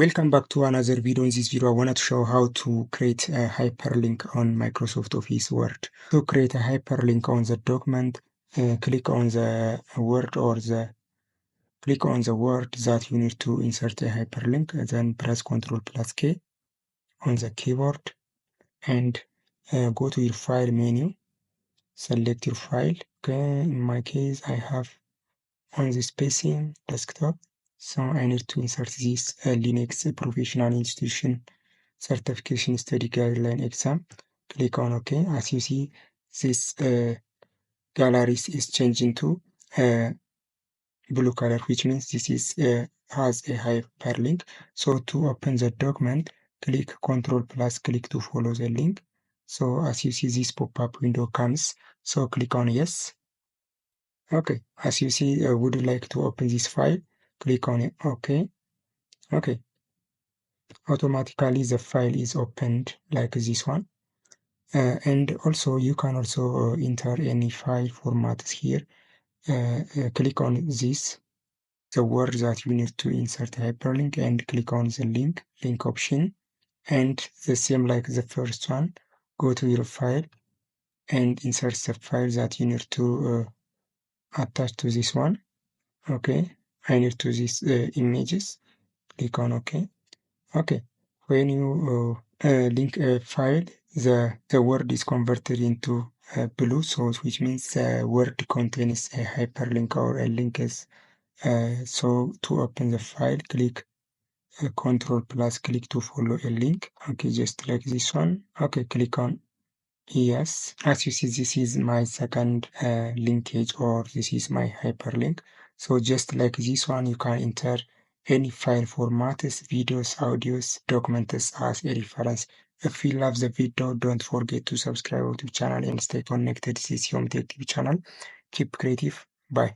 Welcome back to another video. In this video, I wanted to show how to create a hyperlink on Microsoft Office Word. To create a hyperlink on the document, click on the word that you need to insert a hyperlink, then press Ctrl+K on the keyboard and go to your file menu, select your file. Okay, in my case, I have on the PC desktop. So I need to insert this Linux Professional Institution Certification Study Guideline exam. Click on OK. As you see, this gallery is changing to blue color, which means this is has a hyperlink. So to open the document, click Ctrl+click to follow the link. So as you see, this pop-up window comes. So click on yes. Okay, as you see, would you like to open this file? Click on it. Okay. Okay. Automatically the file is opened like this one. And also you can also enter any file formats here. Click on this, the word that you need to insert hyperlink, and click on the link option. And the same like the first one, go to your file and insert the file that you need to attach to this one. Okay, I need to these images. Click on OK. Okay, when you link a file, the word is converted into blue, so which means the word contains a hyperlink or a link. So to open the file, click Ctrl+click to follow a link. Okay, just like this one. Okay, click on yes. As you see, this is my second linkage, or this is my hyperlink. So just like this one, you can enter any file formats, videos, audios, documents as a reference. If you love the video, don't forget to subscribe to the channel and stay connected. This is Yom Tech TV channel. Keep creative. Bye.